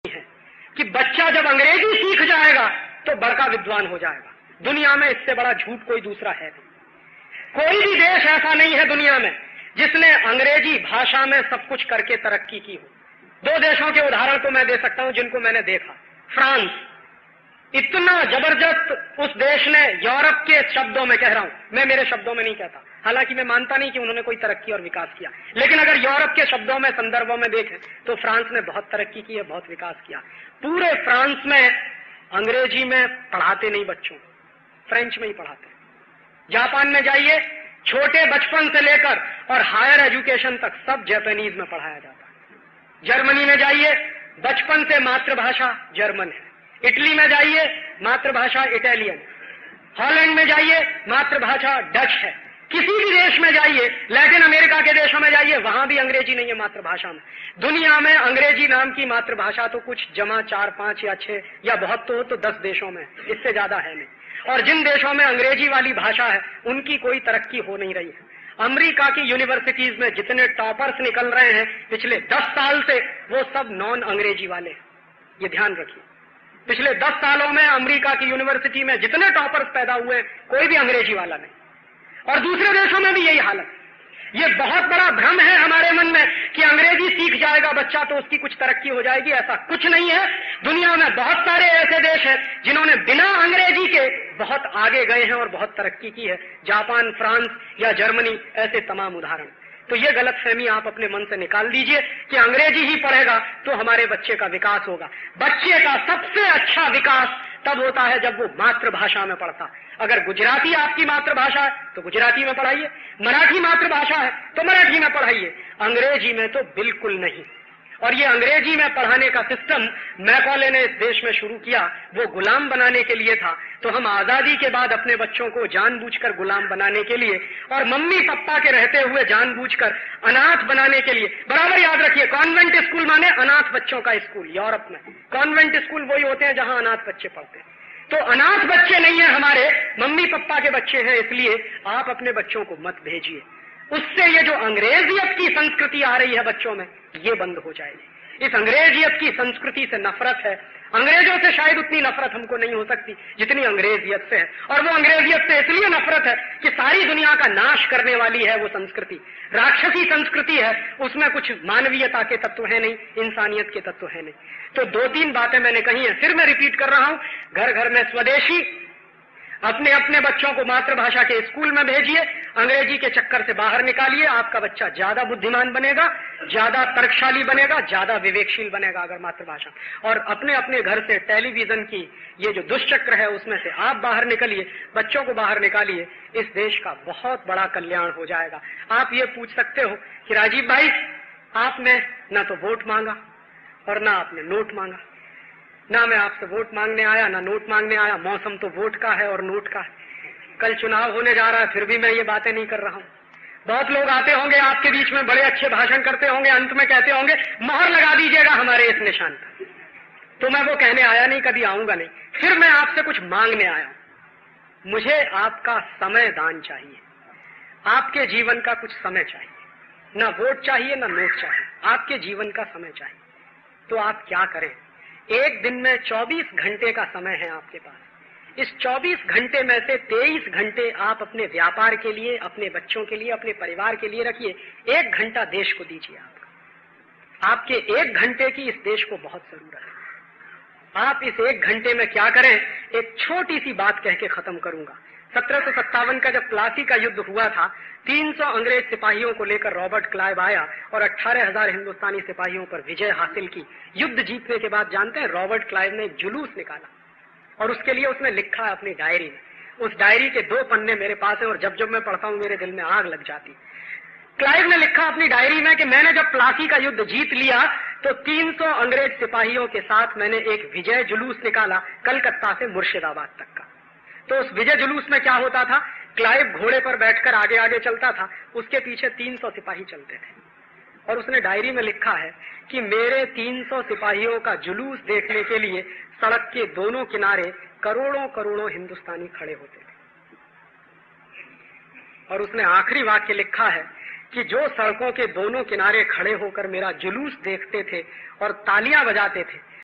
है कि बच्चा जब अंग्रेजी सीख जाएगा तो बड़का विद्वान हो जाएगा। दुनिया में इससे बड़ा झूठ कोई दूसरा है नहीं। कोई भी देश ऐसा नहीं है दुनिया में जिसने अंग्रेजी भाषा में सब कुछ करके तरक्की की हो। दो देशों के उदाहरण तो मैं दे सकता हूं जिनको मैंने देखा। फ्रांस, इतना जबरदस्त उस देश ने, यूरोप के शब्दों में कह रहा हूं, मैं मेरे शब्दों में नहीं कहता, हालांकि मैं मानता नहीं कि उन्होंने कोई तरक्की और विकास किया, लेकिन अगर यूरोप के शब्दों में, संदर्भों में देखें तो फ्रांस ने बहुत तरक्की की है, बहुत विकास किया। पूरे फ्रांस में अंग्रेजी में पढ़ाते नहीं बच्चों, फ्रेंच में ही पढ़ाते। जापान में जाइए, छोटे बचपन से लेकर और हायर एजुकेशन तक सब जापानीज में पढ़ाया जाता है। जर्मनी में जाइए, बचपन से मातृभाषा जर्मन है। इटली में जाइए, मातृभाषा इटालियन। हॉलैंड में जाइए, मातृभाषा डच है। किसी भी देश में जाइए, लैटिन अमेरिका के देशों में जाइए, वहां भी अंग्रेजी नहीं है मातृभाषा में। दुनिया में अंग्रेजी नाम की मातृभाषा तो कुछ जमा 4, 5 या 6 या बहुत तो 10 देशों में, इससे ज्यादा है नहीं। और जिन देशों में अंग्रेजी वाली भाषा है उनकी कोई तरक्की हो नहीं रही है। अमेरिका की यूनिवर्सिटीज में जितने टॉपर्स निकल रहे हैं पिछले 10 साल से, वो सब नॉन अंग्रेजी वाले हैं, ये ध्यान रखिए। पिछले 10 सालों में अमेरिका की यूनिवर्सिटी में जितने टॉपर्स पैदा हुए कोई भी अंग्रेजी वाला नहीं, और दूसरे देशों में भी यही हालत। ये बहुत बड़ा भ्रम है हमारे मन में कि अंग्रेजी सीख जाएगा बच्चा तो उसकी कुछ तरक्की हो जाएगी, ऐसा कुछ नहीं है। दुनिया में बहुत सारे ऐसे देश हैं जिन्होंने बिना अंग्रेजी के बहुत आगे गए हैं और बहुत तरक्की की है। जापान, फ्रांस या जर्मनी, ऐसे तमाम उदाहरण। तो ये गलतफहमी आप अपने मन से निकाल दीजिए कि अंग्रेजी ही पढ़ेगा तो हमारे बच्चे का विकास होगा। बच्चे का सबसे अच्छा विकास तब होता है जब वो मातृभाषा में पढ़ता। अगर गुजराती आपकी मातृभाषा है तो गुजराती में पढ़ाइए, मराठी मातृभाषा है तो मराठी में पढ़ाइए, अंग्रेजी में तो बिल्कुल नहीं। और ये अंग्रेजी में पढ़ाने का सिस्टम मैकॉले ने इस देश में शुरू किया, वो गुलाम बनाने के लिए था। तो हम आजादी के बाद अपने बच्चों को जानबूझकर गुलाम बनाने के लिए और मम्मी पापा के रहते हुए जानबूझकर अनाथ बनाने के लिए, बराबर याद रखिए, कॉन्वेंट स्कूल माने अनाथ बच्चों का स्कूल। यूरोप में कॉन्वेंट स्कूल वही होते हैं जहां अनाथ बच्चे पढ़ते हैं। तो अनाथ बच्चे नहीं है हमारे, मम्मी पापा के बच्चे हैं, इसलिए आप अपने बच्चों को मत भेजिए। उससे ये जो अंग्रेजियत की संस्कृति आ रही है बच्चों में, ये बंद हो जाएगी। इस अंग्रेजियत की संस्कृति से नफरत है। अंग्रेजों से शायद उतनी नफरत हमको नहीं हो सकती जितनी अंग्रेजियत से है। और वो अंग्रेजियत से इसलिए नफरत है कि सारी दुनिया का नाश करने वाली है वो संस्कृति, राक्षसी संस्कृति है, उसमें कुछ मानवीयता के तत्व है नहीं, इंसानियत के तत्व है नहीं। तो 2-3 बातें मैंने कही हैं, फिर मैं रिपीट कर रहा हूं। घर घर में स्वदेशी, अपने अपने बच्चों को मातृभाषा के स्कूल में भेजिए, अंग्रेजी के चक्कर से बाहर निकालिए। आपका बच्चा ज्यादा बुद्धिमान बनेगा, ज्यादा तर्कशाली बनेगा, ज्यादा विवेकशील बनेगा अगर मातृभाषा। और अपने अपने घर से टेलीविजन की ये जो दुष्चक्र है उसमें से आप बाहर निकलिए, बच्चों को बाहर निकालिए, इस देश का बहुत बड़ा कल्याण हो जाएगा। आप ये पूछ सकते हो कि राजीव भाई, आपने ना तो वोट मांगा और ना आपने नोट मांगा। ना मैं आपसे वोट मांगने आया, ना नोट मांगने आया, मौसम तो वोट का है और नोट का है। कल चुनाव होने जा रहा है, फिर भी मैं ये बातें नहीं कर रहा हूं। बहुत लोग आते होंगे आपके बीच में, बड़े अच्छे भाषण करते होंगे, अंत में कहते होंगे मोहर लगा दीजिएगा हमारे इस निशान पर। तो मैं वो कहने आया नहीं, कभी आऊंगा नहीं। फिर मैं आपसे कुछ मांगने आया। मुझे आपका समय दान चाहिए, आपके जीवन का कुछ समय चाहिए। ना वोट चाहिए, ना नोट चाहिए, आपके जीवन का समय चाहिए। तो आप क्या करें? एक दिन में 24 घंटे का समय है आपके पास। इस 24 घंटे में से 23 घंटे आप अपने व्यापार के लिए, अपने बच्चों के लिए, अपने परिवार के लिए रखिए। 1 घंटा देश को दीजिए। आपके 1 घंटे की इस देश को बहुत जरूरत है। आप इस 1 घंटे में क्या करें? एक छोटी सी बात कह के खत्म करूंगा। 1757 का जब प्लासी का युद्ध हुआ था, 300 अंग्रेज सिपाहियों को लेकर रॉबर्ट क्लाइव आया और 18,000 हिंदुस्तानी सिपाहियों पर विजय हासिल की। युद्ध जीतने के बाद जानते हैं रॉबर्ट क्लाइव ने एक जुलूस निकाला और उसके लिए उसने लिखा है अपनी डायरी में। उस डायरी के 2 पन्ने मेरे पास हैं और जब जब मैं पढ़ता हूं मेरे दिल में आग लग जाती। क्लाइव ने लिखा अपनी डायरी में कि मैंने जब प्लासी का युद्ध जीत लिया तो 300 अंग्रेज सिपाहियों के साथ मैंने एक विजय जुलूस निकाला, कलकत्ता से मुर्शिदाबाद तक का। तो उस विजय जुलूस में क्या होता था? क्लाइव घोड़े पर बैठकर आगे आगे चलता था, उसके पीछे 300 सिपाही चलते थे। और उसने डायरी में लिखा है कि मेरे 300 सिपाहियों का जुलूस देखने के लिए सड़क के दोनों किनारे करोड़ों करोड़ों हिंदुस्तानी खड़े होते थे। और उसने आखिरी वाक्य लिखा है कि जो सड़कों के दोनों किनारे खड़े होकर मेरा जुलूस देखते थे और तालियां बजाते थे,